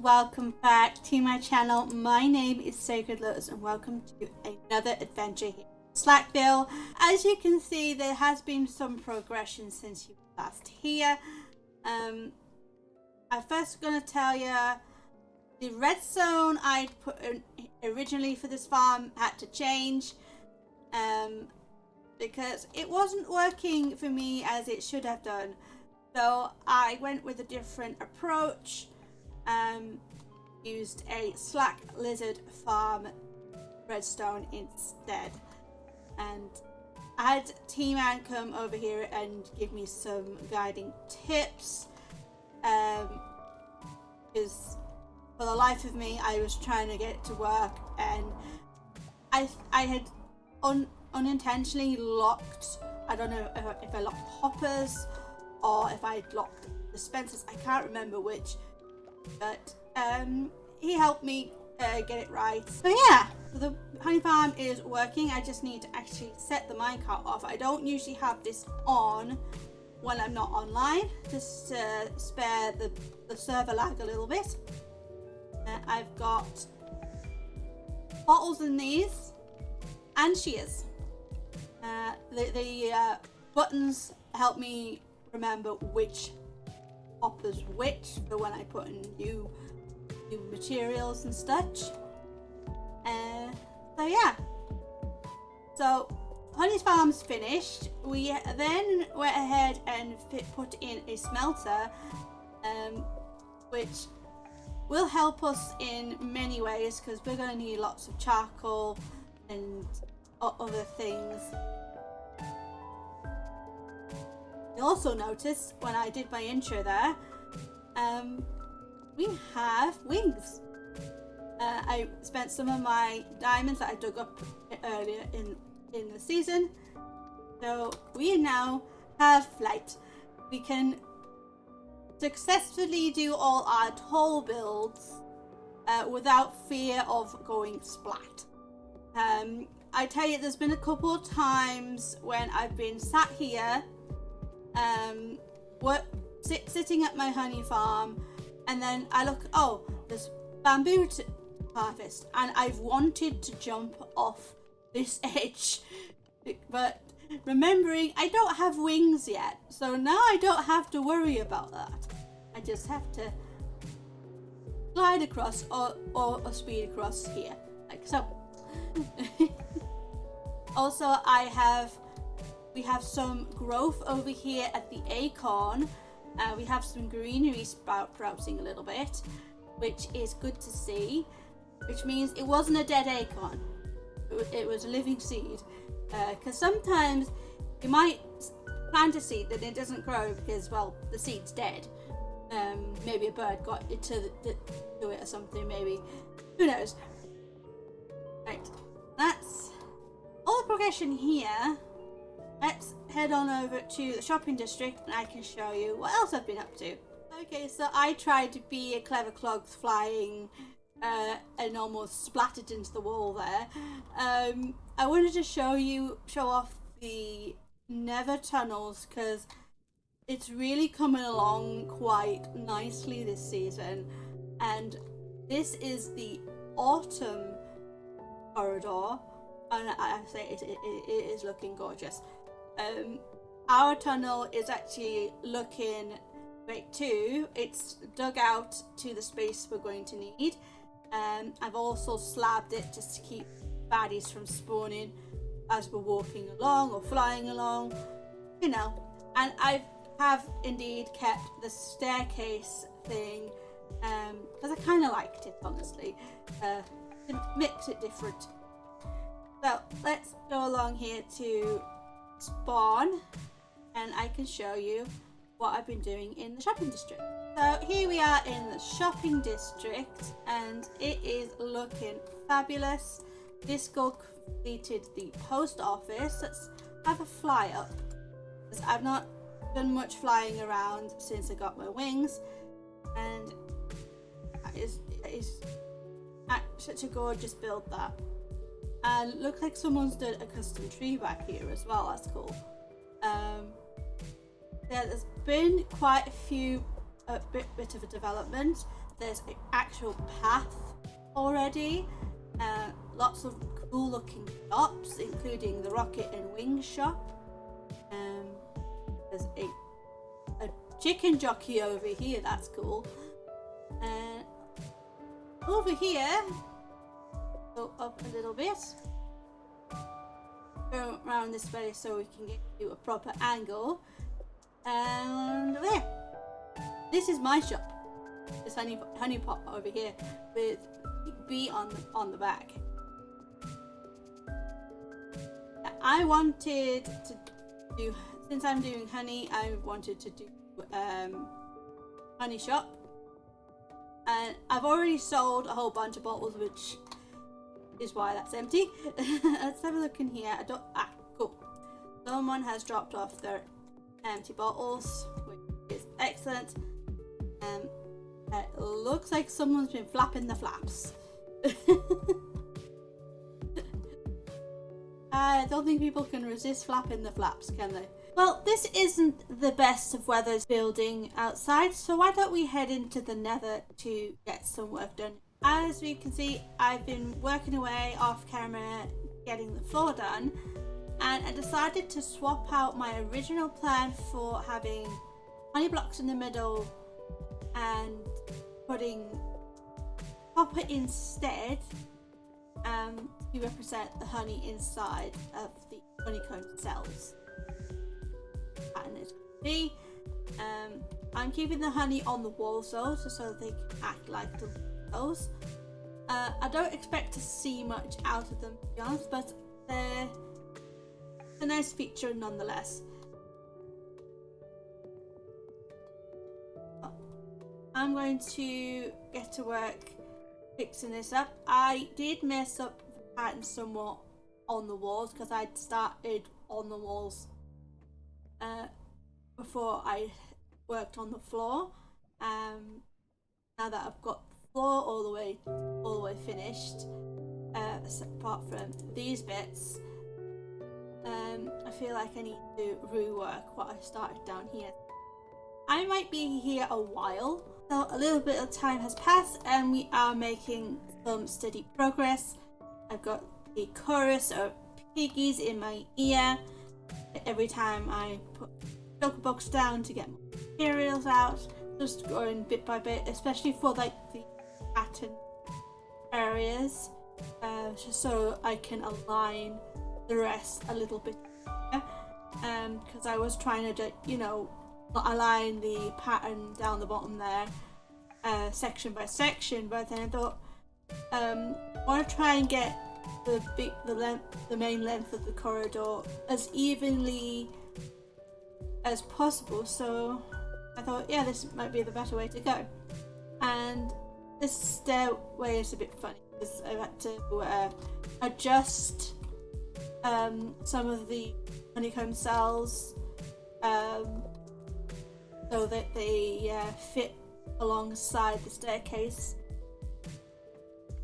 welcome back to my channel. My name is Sacred Lotus and welcome to another adventure here in Slackville. As you can see, there has been some progression since you were last here. I'm first going to tell you the redstone I'd put in originally for this farm had to change because it wasn't working for me as it should have done. So I went with a different approach. Used a slack lizard farm redstone instead, and I had T-Man come over here and give me some guiding tips, because for the life of me I was trying to get it to work, and I had unintentionally locked, I don't know if I locked hoppers or if I locked dispensers, I can't remember which, but he helped me get it right. So yeah, so the honey farm is working. I just need to actually set the minecart off. I don't usually have this on when I'm not online, just to spare the server lag a little bit. I've got bottles in these and shears. The buttons help me remember which hoppers which for when I put in new materials and such. So yeah, so Honey's farm's finished. We then went ahead and put in a smelter, which will help us in many ways because we're going to need lots of charcoal and other things. You also noticed when I did my intro there, we have wings. I spent some of my diamonds that I dug up earlier in the season, so we now have flight. We can successfully do all our tall builds without fear of going splat. I tell you, there's been a couple of times when I've been sat here sitting at my honey farm, and then I look, oh, there's bamboo to harvest, and I've wanted to jump off this edge, but remembering I don't have wings yet, so now I don't have to worry about that. I just have to glide across or speed across here, like so. Also, we have some growth over here at the acorn. We have some greenery sprouting a little bit, which is good to see, which means it wasn't a dead acorn. It was a living seed, because sometimes you might plant a seed that it doesn't grow because, well, the seed's dead. Maybe a bird got it to it or something, maybe. Who knows? Right, that's all the progression here. Let's head on over to the shopping district and I can show you what else I've been up to. Okay, so I tried to be a clever clog flying and almost splattered into the wall there. I wanted to show off the Nether tunnels because it's really coming along quite nicely this season, and this is the autumn corridor, and I say it is looking gorgeous. Our tunnel is actually looking great too. It's dug out to the space we're going to need. I've also slabbed it just to keep baddies from spawning as we're walking along or flying along, you know. And I have indeed kept the staircase thing because I kind of liked it, honestly, to mix it different. So let's go along here to spawn and I can show you what I've been doing in the shopping district. So here we are in the shopping district and it is looking fabulous. Disco completed the post office. Let's have a fly up, because I've not done much flying around since I got my wings, and it's such a gorgeous build that. And it looks like someone's done a custom tree back here as well. That's cool. There's been quite a few bit of a development. there's an actual path already. Lots of cool looking shops, including the Rocket and Wing shop. There's a chicken jockey over here, that's cool. And over here, go up a little bit, go around this way so we can get you a proper angle. And there, this is my shop. This honey pot over here with bee on the back. I wanted to do, since I'm doing honey, I wanted to do honey shop, and I've already sold a whole bunch of bottles, which is why that's empty. Let's have a look in here. Cool. Someone has dropped off their empty bottles, which is excellent. It looks like someone's been flapping the flaps. I don't think people can resist flapping the flaps, can they? Well, this isn't the best of weathers building outside, so why don't we head into the nether to get some work done. As we can see, I've been working away off camera getting the floor done, and I decided to swap out my original plan for having honey blocks in the middle and putting copper instead, to represent the honey inside of the honeycomb cells. Pattern is going to be. I'm keeping the honey on the walls though, so they can act like the windows. I don't expect to see much out of them, to be honest, but they're a nice feature nonetheless. I'm going to get to work fixing this up. I did mess up the pattern somewhat on the walls because I'd started on the walls before I worked on the floor. Now that I've got the floor all the way finished, apart from these bits, I feel like I need to rework what I started down here. I might be here a while, so a little bit of time has passed and we are making some steady progress. I've got the chorus of piggies in my ear every time I put choker box down to get materials out, just going bit by bit, especially for like the pattern areas, just so I can align the rest a little bit better, because I was trying to, align the pattern down the bottom there, section by section, but then I thought I want to try and get the main length of the corridor as evenly as possible, so I thought, yeah, this might be the better way to go. And this stairway is a bit funny because I've had to adjust some of the honeycomb cells so that they fit alongside the staircase.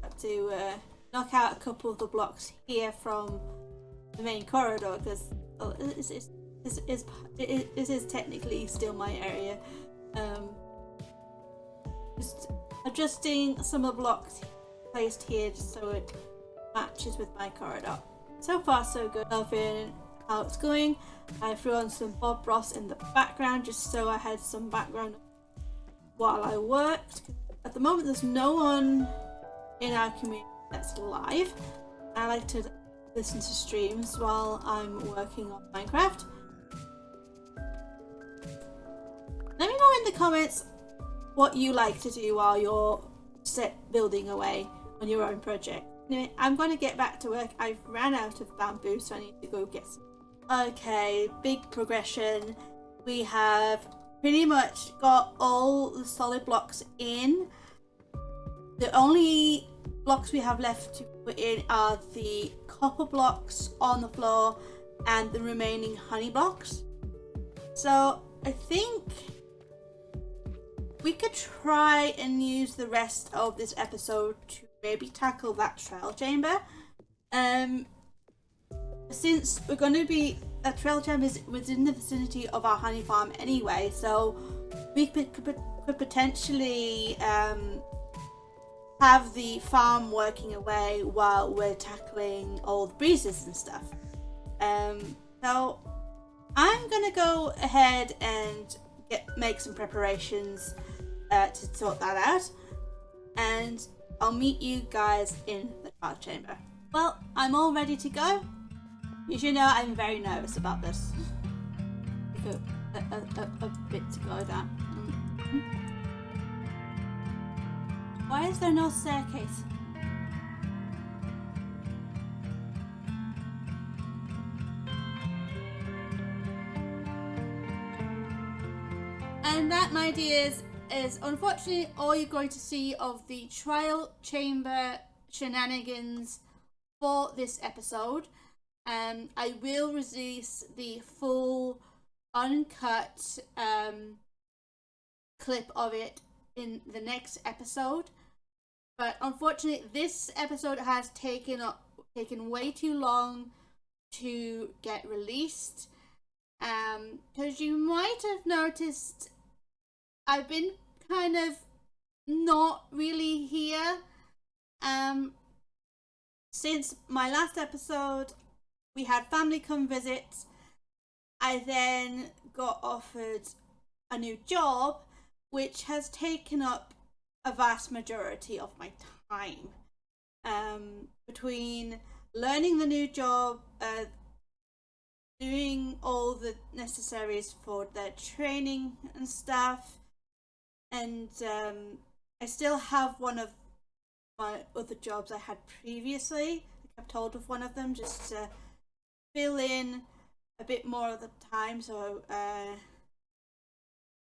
I had to knock out a couple of the blocks here from the main corridor because this is technically still my area. Just adjusting some of the blocks placed here just so it matches with my corridor. So far so good. Loving how it's going. I threw on some Bob Ross in the background just so I had some background while I worked. At the moment there's no one in our community that's live. I like to listen to streams while I'm working on Minecraft. Let me know in the comments what you like to do while you're building away on your own project. Anyway, I'm going to get back to work. I've ran out of bamboo, so I need to go get some. Okay, big progression. We have pretty much got all the solid blocks in. The only blocks we have left to put in are the copper blocks on the floor and the remaining honey blocks. So I think we could try and use the rest of this episode to maybe tackle that trail chamber. Since we're going to be, a trail chamber is within the vicinity of our honey farm anyway, so we could potentially have the farm working away while we're tackling all the breezes and stuff. So I'm gonna go ahead and make some preparations to sort that out, and I'll meet you guys in the trial chamber. Well, I'm all ready to go. You should know I'm very nervous about this. A bit to go down. Why is there no staircase? And that, my dears, is unfortunately all you're going to see of the trial chamber shenanigans for this episode. I will release the full uncut clip of it in the next episode, but unfortunately this episode has taken way too long to get released, because you might have noticed I've been kind of not really here since my last episode. We had family come visit. I then got offered a new job, which has taken up a vast majority of my time. Between learning the new job, doing all the necessaries for their training and stuff, and I still have one of my other jobs I had previously. I kept hold of one of them just to fill in a bit more of the time, so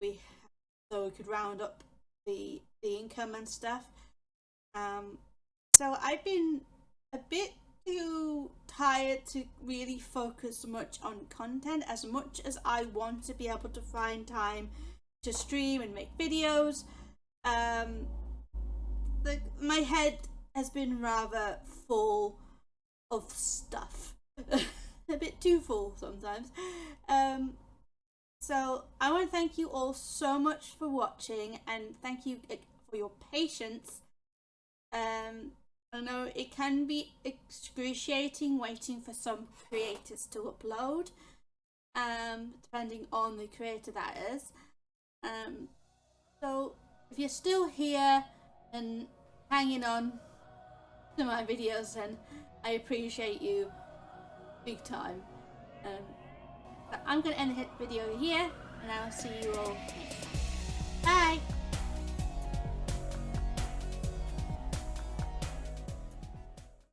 we could round up the income and stuff. So I've been a bit too tired to really focus much on content, as much as I want to be able to find time to stream and make videos. My head has been rather full of stuff. A bit too full sometimes. So I want to thank you all so much for watching, and thank you for your patience. I know it can be excruciating waiting for some creators to upload, depending on the creator that is. So if you're still here and hanging on to my videos, then I appreciate you big time. I'm going to end the video here, and I'll see you all next time. Bye!